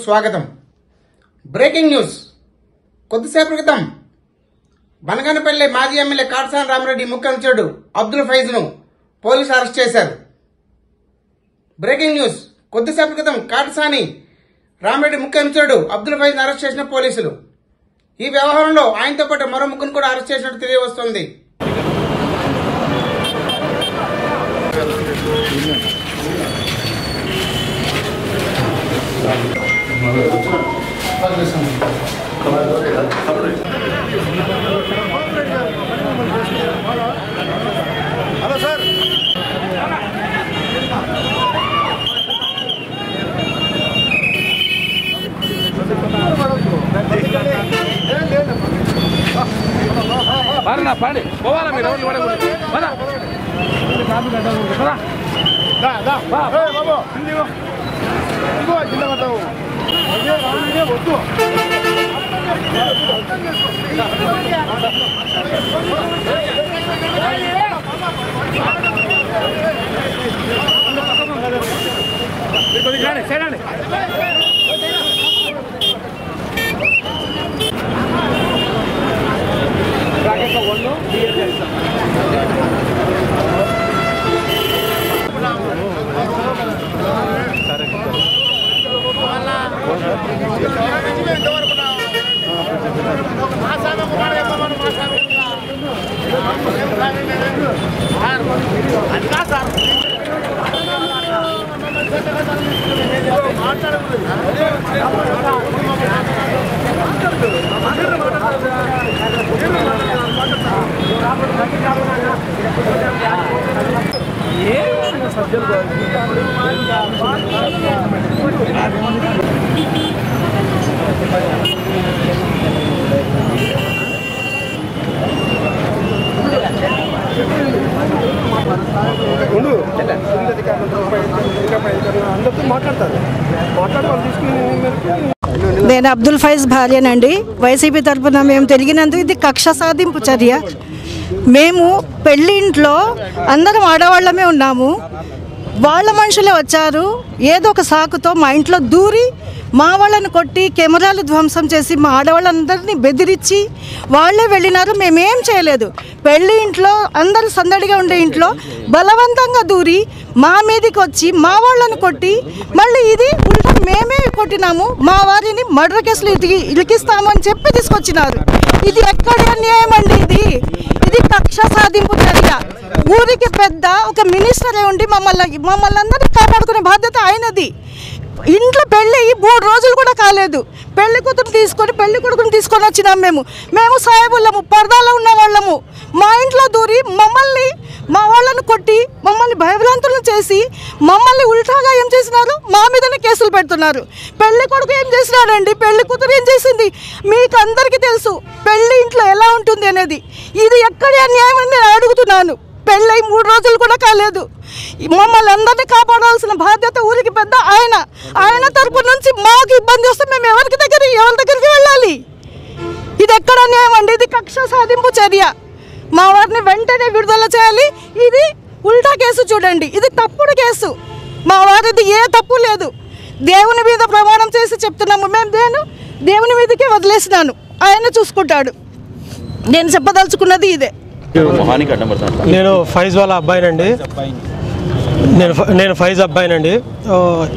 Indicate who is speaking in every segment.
Speaker 1: స్వాగతం. Breaking news. కొద్దిసేపటి క్రితం బనగానపల్లి మాజీ ఎమ్మెల్యే కాటసాని రామిరెడ్డి ముఖ్యమంత్రుడు అబ్దుల్ ఫైజ్ ను పోలీసులు అరెస్ట్ చేశారు. Breaking news. కొద్దిసేపటి క్రితం కాటసాని రామిరెడ్డి ముఖ్యమంత్రుడు అబ్దుల్ ఫైజ్ ను అరెస్ట్ చేసిన పోలీసులు ఈ వ్యవహారంలో ఆయనతో పాటు మరో ముగ్గురు కూడా అరెస్ట్ చేసినట్టు తెలియవస్తోంది.
Speaker 2: హలో సార్,
Speaker 3: పాడి పోవాలా మీరు
Speaker 2: బాబు కింద పడతావు వద్దు.
Speaker 3: చేయండి.
Speaker 4: నేను అబ్దుల్ ఫైజ్ భార్యనండి. వైసీపీ తరఫున మేము తిరిగినందుకు ఇది కక్ష సాధింపు చర్య. మేము పెళ్లి ఇంట్లో అందరం ఆడవాళ్ళమే ఉన్నాము. వాళ్ళ మనుషులే వచ్చారు, ఏదో ఒక సాకుతో మా ఇంట్లో దూరి మా వాళ్ళని కొట్టి కెమెరాలు ధ్వంసం చేసి మా ఆడవాళ్ళందరినీ బెదిరించి వాళ్ళే వెళ్ళినారు. మేమేం చేయలేదు. పెళ్లి ఇంట్లో అందరూ సందడిగా ఉండే ఇంట్లో బలవంతంగా దూరి మా మీదకి వచ్చి మా వాళ్ళని కొట్టి మళ్ళీ ఇది ఉల్టా మేమే కొట్టినాము, మా వారిని మర్డర్ కేసులు ఇరికిస్తాము అని చెప్పి తీసుకొచ్చినారు. ఇది ఎక్కడ అన్యాయం అండి? ఇది కక్ష సాధింపు చర్య. ఊరికి పెద్ద ఒక మినిస్టరే ఉండి మమ్మల్ని అందరినీ కాపాడుకునే బాధ్యత ఆయనది. ఇంట్లో పెళ్ళి 3 రోజులు కూడా కాలేదు, పెళ్లి కూతురు తీసుకొని పెళ్లి కొడుకుని తీసుకొని వచ్చినాం. మేము సాయబుల్లము, పరదాలో ఉన్న వాళ్ళము. మా ఇంట్లో దూరి మా వాళ్ళను కొట్టి మమ్మల్ని భయభ్రాంతులను చేసి మమ్మల్ని ఉల్టాగా ఏం చేసినారు, మా మీదనే కేసులు పెడుతున్నారు. పెళ్లి కొడుకు ఏం చేసినాడండి, పెళ్లి కూతురు ఏం చేసింది మీకు అందరికీ తెలుసు. పెళ్లి ఇంట్లో ఎలా ఉంటుంది అనేది. ఇది ఎక్కడి అన్యాయం అని నేను అడుగుతున్నాను. పెళ్ళై 3 రోజులు కూడా కాలేదు. మమ్మల్ని అందరినీ కాపాడాల్సిన బాధ్యత ఊరికి పెద్ద ఆయన తరపు నుంచి మాకు ఇబ్బంది వస్తే మేము ఎవరి దగ్గరికి వెళ్ళాలి? ఇది ఎక్కడ అన్యాయం అండి? ఇది కక్ష సాధింపు చర్య. మా వారిని వెంటనే విడుదల చేయాలి. ఇది ఉల్టా కేసు చూడండి, ఇది తప్పుడు కేసు. మా వారిది ఏ తప్పు లేదు. దేవుని మీద ప్రమాణం చేసి చెప్తున్నాము. మేము దేవుని మీదకే వదిలేసినాను, ఆయన చూసుకుంటాడు. నేను చెప్పదలుచుకున్నది ఇదే.
Speaker 5: నేను ఫైజ్ వాళ్ళ అబ్బాయినండి. నేను ఫైజ్ అబ్బాయినండి.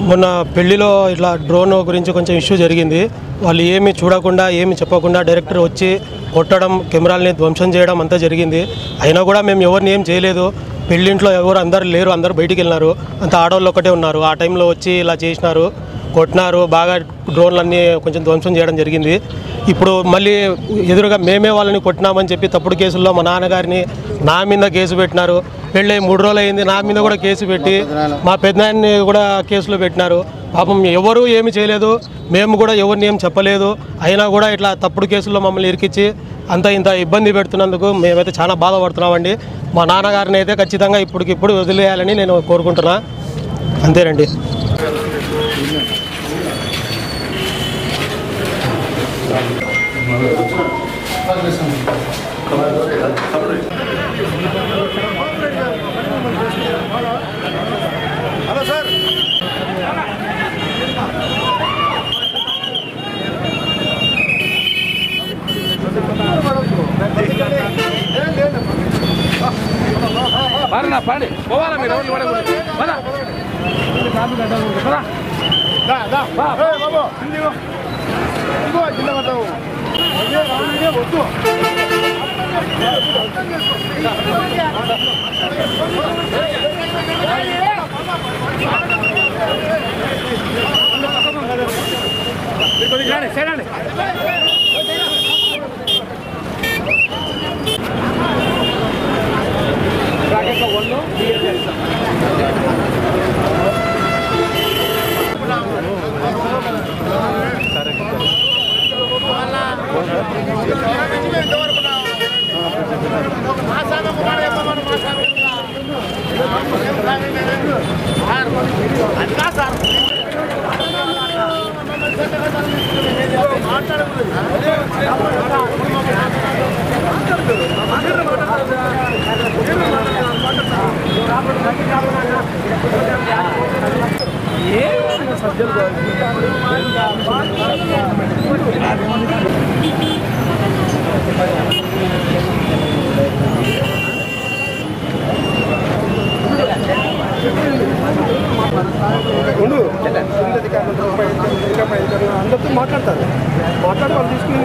Speaker 5: మొన్న పెళ్లిలో ఇట్లా డ్రోన్ గురించి కొంచెం ఇష్యూ జరిగింది. వాళ్ళు ఏమి చూడకుండా ఏమి చెప్పకుండా డైరెక్టర్ వచ్చి కొట్టడం, కెమెరాలని ధ్వంసం చేయడం అంతా జరిగింది. అయినా కూడా మేము ఎవరిని ఏం చేయలేదు. పెళ్ళింట్లో అందరు లేరు, అందరు బయటికి వెళ్ళినారు. అంత ఆడవాళ్ళు ఒకటే ఉన్నారు. ఆ టైంలో వచ్చి ఇలా చేసినారు, కొట్టినారు, బాగా డ్రోన్లన్నీ కొంచెం ధ్వంసం చేయడం జరిగింది. ఇప్పుడు మళ్ళీ ఎదురుగా మేమే వాళ్ళని కొట్టినామని చెప్పి తప్పుడు కేసుల్లో మా నాన్నగారిని నా మీద కేసు పెట్టినారు. పెళ్ళి 3 రోజులు అయింది, నా మీద కూడా కేసు పెట్టి మా పెద్దనాయన్ని కూడా కేసులో పెట్టినారు. పాపం ఎవరు ఏమి చేయలేదు, మేము కూడా ఎవరిని ఏం చెప్పలేదు. అయినా కూడా ఇట్లా తప్పుడు కేసుల్లో మమ్మల్ని ఇరికించి ఇంత ఇబ్బంది పెడుతున్నందుకు మేమైతే చాలా బాధపడుతున్నామండి. మా నాన్నగారిని అయితే ఖచ్చితంగా ఇప్పటికిప్పుడు వదిలేయాలని నేను కోరుకుంటున్నా. అంతేనండి.
Speaker 2: హలో సార్,
Speaker 3: పండి పోవాలా మీరు రోడ్లు పడకూడదు
Speaker 2: బాబు ఇదిగో కింద పడతావు వద్దు
Speaker 3: కొద్దిగా సరేండి
Speaker 2: అందరితో మాట్లాడతారు వాళ్ళు తీసుకుని